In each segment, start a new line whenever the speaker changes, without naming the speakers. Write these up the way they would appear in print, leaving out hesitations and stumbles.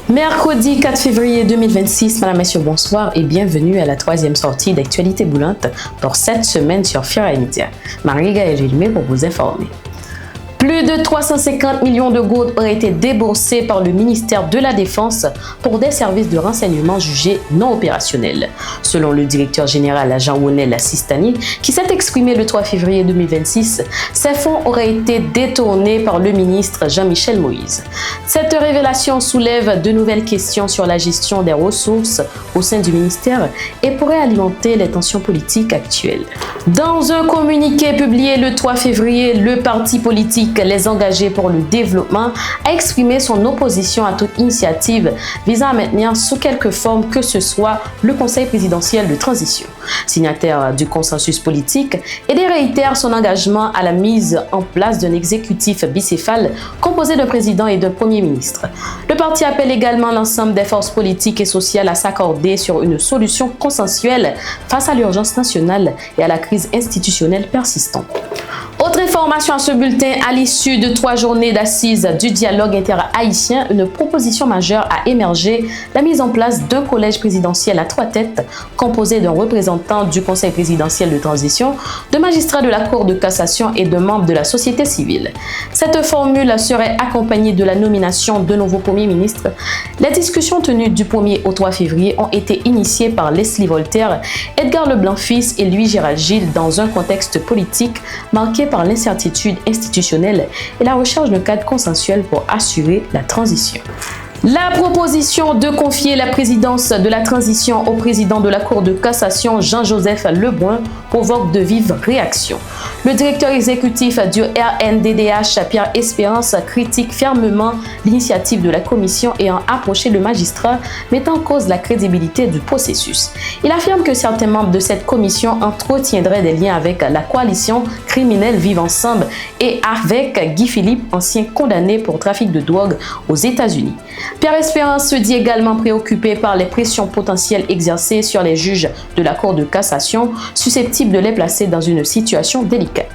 Mercredi 4 février 2026, Madame, Messieurs, bonsoir et bienvenue à la troisième sortie d'Actualité Boulante pour cette semaine sur Fiera Media. Marie-Gaëlle Gilmé pour vous informer. Plus de 350 millions de gouttes auraient été déboursés par le ministère de la Défense pour des services de renseignement jugés non opérationnels. Selon le directeur général Jean-Ronel Sistani, qui s'est exprimé le 3 février 2026, ces fonds auraient été détournés par le ministre Jean-Michel Moïse. Cette révélation soulève de nouvelles questions sur la gestion des ressources au sein du ministère et pourrait alimenter les tensions politiques actuelles. Dans un communiqué publié le 3 février, le parti politique Les Engagés pour le Développement a exprimé son opposition à toute initiative visant à maintenir sous quelque forme que ce soit le Conseil présidentiel de transition. Signataire du consensus politique, il réitère son engagement à la mise en place d'un exécutif bicéphale composé d'un président et d'un premier ministre. Le parti appelle également l'ensemble des forces politiques et sociales à s'accorder sur une solution consensuelle face à l'urgence nationale et à la crise institutionnelle persistante. Autre information à ce bulletin, à l'issue de 3 journées d'assises du dialogue inter-haïtien, une proposition majeure a émergé, la mise en place d'un collège présidentiel à 3 têtes, composé d'un représentant du Conseil présidentiel de transition, de magistrats de la Cour de cassation et de membres de la société civile. Cette formule serait accompagnée de la nomination de nouveaux premiers ministres. Les discussions tenues du 1er au 3 février ont été initiées par Leslie Voltaire, Edgar Leblanc-Fils et Louis-Gérald Gilles dans un contexte politique marqué par l'incertitude institutionnelle et la recherche d'un cadre consensuel pour assurer la transition. La proposition de confier la présidence de la transition au président de la Cour de cassation, Jean-Joseph Lebrun, provoque de vives réactions. Le directeur exécutif du RNDDH, Pierre Espérance, critique fermement l'initiative de la commission ayant approché le magistrat, mettant en cause la crédibilité du processus. Il affirme que certains membres de cette commission entretiendraient des liens avec la coalition criminelle Vivre Ensemble et avec Guy Philippe, ancien condamné pour trafic de drogue aux États-Unis. Pierre Espérance se dit également préoccupé par les pressions potentielles exercées sur les juges de la Cour de cassation, susceptibles de les placer dans une situation délicate.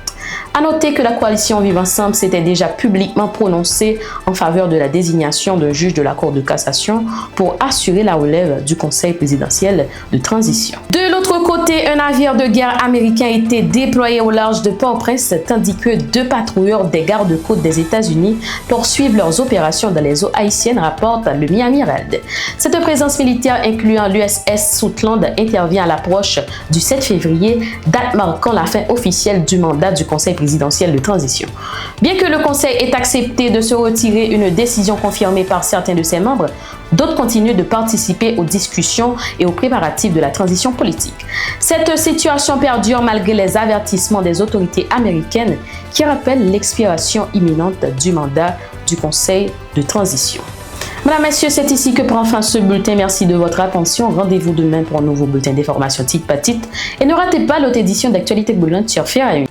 À noter que la coalition Vivre Ensemble s'était déjà publiquement prononcée en faveur de la désignation d'un juge de la Cour de cassation pour assurer la relève du Conseil présidentiel de transition. De l'autre côté, un navire de guerre américain a été déployé au large de Port-au-Prince, tandis que 2 patrouilleurs des gardes-côtes des États-Unis poursuivent leurs opérations dans les eaux haïtiennes, rapporte le Miami Herald. Cette présence militaire incluant l'USS Southland intervient à l'approche du 7 février, date marquant la fin officielle du mandat du Conseil présidentiel de transition. Bien que le Conseil ait accepté de se retirer, une décision confirmée par certains de ses membres, d'autres continuent de participer aux discussions et aux préparatifs de la transition politique. Cette situation perdure malgré les avertissements des autorités américaines qui rappellent l'expiration imminente du mandat du Conseil de transition. Mesdames, Messieurs, c'est ici que prend fin ce bulletin. Merci de votre attention. Rendez-vous demain pour un nouveau bulletin d'information titre par titre. Et ne ratez pas l'autre édition d'Actualité Boulante sur Fiera Media.